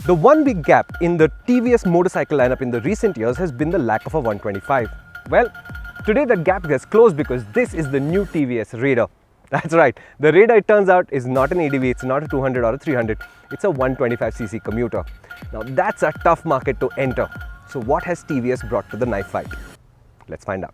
The one big gap in the TVS motorcycle lineup in the recent years has been the lack of a 125. Well, today that gap gets closed because this is the new TVS Raider. That's right, the Raider, it turns out, is not an ADV, it's not a 200 or a 300, it's a 125cc commuter. Now that's a tough market to enter. So what has TVS brought to the knife fight? Let's find out.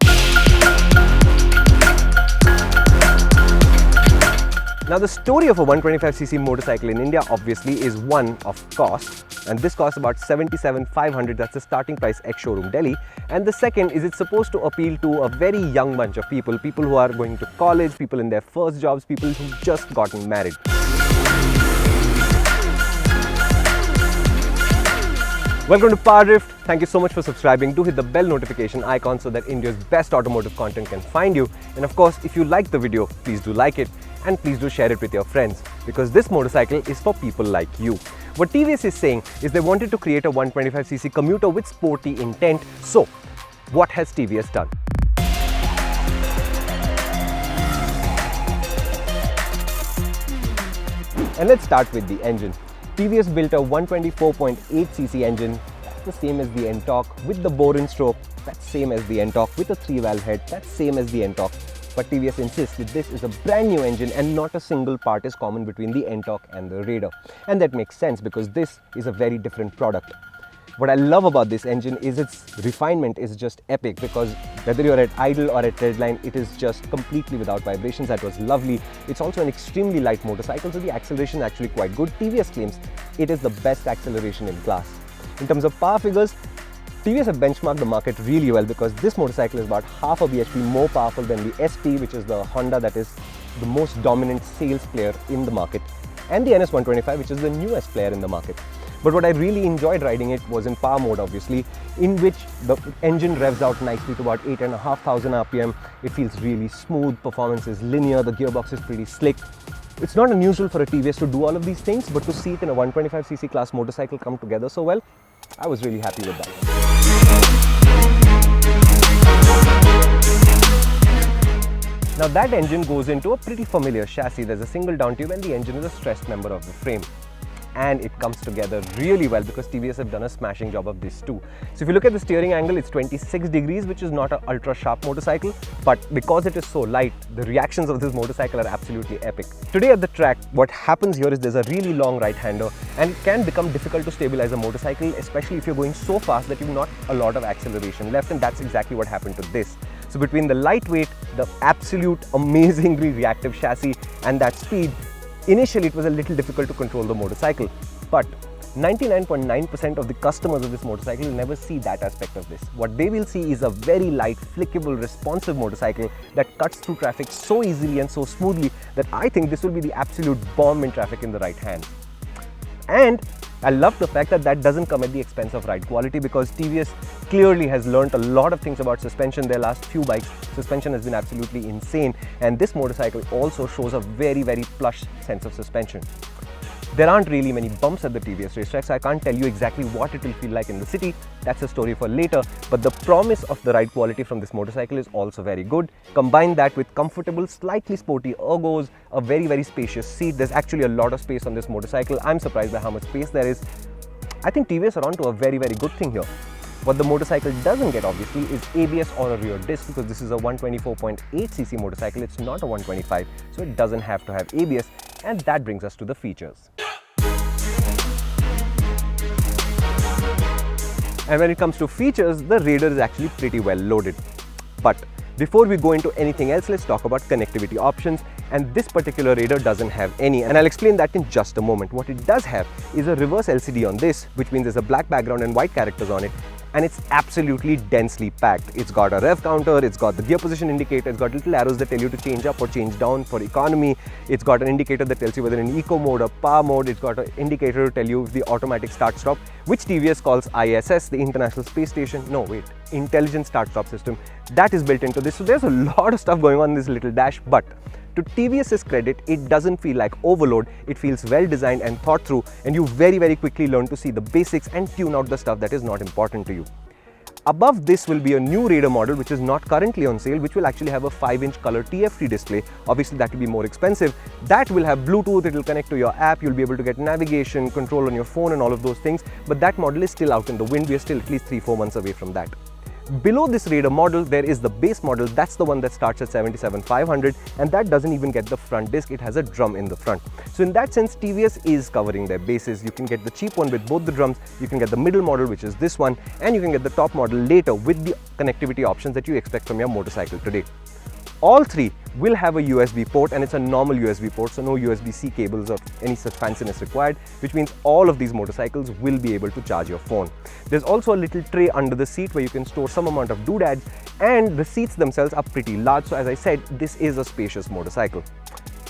Now the story of a 125cc motorcycle in India obviously is one of cost, and this costs about 77,500, that's the starting price ex-showroom Delhi. And the second is it's supposed to appeal to a very young bunch of people who are going to college, people in their first jobs, people who've just gotten married. Welcome to PowerDrift. Thank you so much for subscribing. Do hit the bell notification icon so that India's best automotive content can find you. And of course, if you like the video, please do like it and please do share it with your friends, because this motorcycle is for people like you. What TVS is saying is they wanted to create a 125cc commuter with sporty intent. So, what has TVS done? And let's start with the engine. TVS built a 124.8cc engine, that's the same as the NTorq, with the bore-in stroke, that's same as the NTorq, with a 3-valve head, that's same as the NTorq. But TVS insists that this is a brand new engine and not a single part is common between the NTorq and the Raider. And that makes sense because this is a very different product. What I love about this engine is its refinement is just epic, because whether you're at idle or at redline, it is just completely without vibrations. That was lovely. It's also an extremely light motorcycle, so the acceleration is actually quite good. TVS claims it is the best acceleration in class. In terms of power figures, TVS have benchmarked the market really well, because this motorcycle is about half a bhp more powerful than the ST, which is the Honda that is the most dominant sales player in the market, and the NS 125, which is the newest player in the market. But what I really enjoyed riding it was in power mode, obviously, in which the engine revs out nicely to about 8,500 RPM. It feels really smooth, performance is linear, the gearbox is pretty slick. It's not unusual for a TVS to do all of these things, but to see it in a 125cc class motorcycle come together so well, I was really happy with that. Now that engine goes into a pretty familiar chassis. There's a single down tube and the engine is a stressed member of the frame. And it comes together really well because TVS have done a smashing job of this too. So if you look at the steering angle, it's 26 degrees, which is not an ultra sharp motorcycle, but because it is so light, the reactions of this motorcycle are absolutely epic. Today at the track, what happens here is there's a really long right-hander, and it can become difficult to stabilize a motorcycle, especially if you're going so fast that you've not a lot of acceleration left, and that's exactly what happened to this. So between the lightweight, the absolute amazingly reactive chassis, and that speed, initially it was a little difficult to control the motorcycle, but 99.9% of the customers of this motorcycle will never see that aspect of this. What they will see is a very light, flickable, responsive motorcycle that cuts through traffic so easily and so smoothly that I think this will be the absolute bomb in traffic in the right hand. And I love the fact that that doesn't come at the expense of ride quality, because TVS clearly has learned a lot of things about suspension. Their last few bikes, suspension has been absolutely insane, and this motorcycle also shows a very, very plush sense of suspension. There aren't really many bumps at the TVS racetrack, so I can't tell you exactly what it will feel like in the city. That's a story for later, but the promise of the ride quality from this motorcycle is also very good. Combine that with comfortable, slightly sporty ergos, a very, very spacious seat. There's actually a lot of space on this motorcycle. I'm surprised by how much space there is. I think TVS are onto a very, very good thing here. What the motorcycle doesn't get, obviously, is ABS or a rear disc, because this is a 124.8cc motorcycle. It's not a 125, so it doesn't have to have ABS, and that brings us to the features. And when it comes to features, the Raider is actually pretty well loaded. But before we go into anything else, let's talk about connectivity options. And this particular Raider doesn't have any, and I'll explain that in just a moment. What it does have is a reverse LCD on this, which means there's a black background and white characters on it, and it's absolutely densely packed. It's got a rev counter, it's got the gear position indicator, it's got little arrows that tell you to change up or change down for economy, it's got an indicator that tells you whether in eco mode or power mode, it's got an indicator to tell you the automatic start stop, which TVS calls ISS, the International Space Station, Intelligent Start Stop System. That is built into this. So there's a lot of stuff going on in this little dash, but to TVS's credit, it doesn't feel like overload. It feels well designed and thought through, and you very, very quickly learn to see the basics and tune out the stuff that is not important to you. Above this will be a new Raider model which is not currently on sale, which will actually have a 5-inch color TFT display. Obviously that will be more expensive. That will have Bluetooth, it will connect to your app, you'll be able to get navigation, control on your phone and all of those things. But that model is still out in the wind. We are still at least 3-4 months away from that. Below this Raider model, there is the base model. That's the one that starts at 77,500, and that doesn't even get the front disc. It has a drum in the front. So in that sense, TVS is covering their bases. You can get the cheap one with both the drums, you can get the middle model, which is this one, and you can get the top model later with the connectivity options that you expect from your motorcycle today. All three will have a USB port, and it's a normal USB port, so no USB-C cables or any such fanciness required, which means all of these motorcycles will be able to charge your phone. There's also a little tray under the seat where you can store some amount of doodads, and the seats themselves are pretty large, so as I said, this is a spacious motorcycle.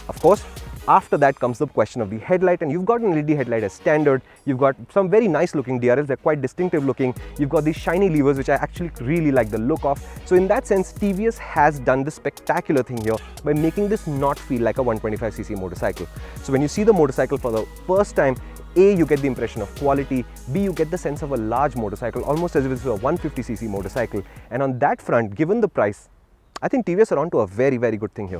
Of course, after that comes the question of the headlight, and you've got an LED headlight as standard. You've got some very nice looking DRLs, they're quite distinctive looking. You've got these shiny levers, which I actually really like the look of. So in that sense, TVS has done the spectacular thing here by making this not feel like a 125cc motorcycle. So when you see the motorcycle for the first time, A, you get the impression of quality, B, you get the sense of a large motorcycle, almost as if it's a 150cc motorcycle. And on that front, given the price, I think TVS are onto a very, very good thing here.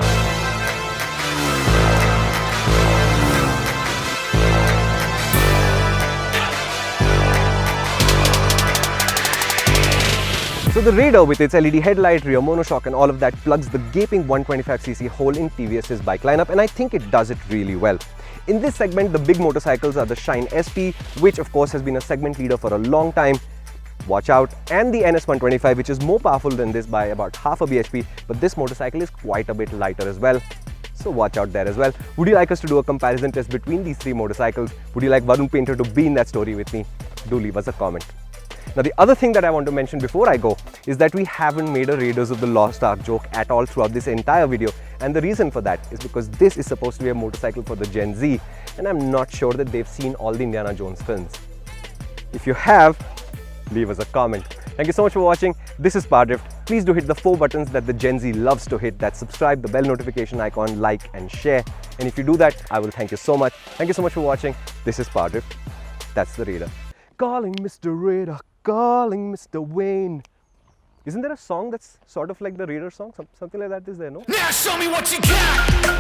So the Raider with its LED headlight, rear monoshock and all of that plugs the gaping 125cc hole in TVS's bike lineup, and I think it does it really well. In this segment, the big motorcycles are the Shine SP, which of course has been a segment leader for a long time. Watch out, and the NS 125, which is more powerful than this by about half a bhp, but this motorcycle is quite a bit lighter as well. So watch out there as well. Would you like us to do a comparison test between these three motorcycles? Would you like Varun Painter to be in that story with me? Do leave us a comment. Now the other thing that I want to mention before I go is that we haven't made a Raiders of the Lost Ark joke at all throughout this entire video, and the reason for that is because this is supposed to be a motorcycle for the Gen Z, and I'm not sure that they've seen all the Indiana Jones films. If you have, leave us a comment. Thank you so much for watching. This is PowerDrift. Please do hit the 4 buttons that the Gen Z loves to hit. That's subscribe, the bell notification icon, like and share. And if you do that, I will thank you so much. Thank you so much for watching. This is PowerDrift. That's the Raider. Calling Mr. Raider, calling Mr. Wayne. Isn't there a song that's sort of like the Raider song? Something like that is there, no? Now show me what you got!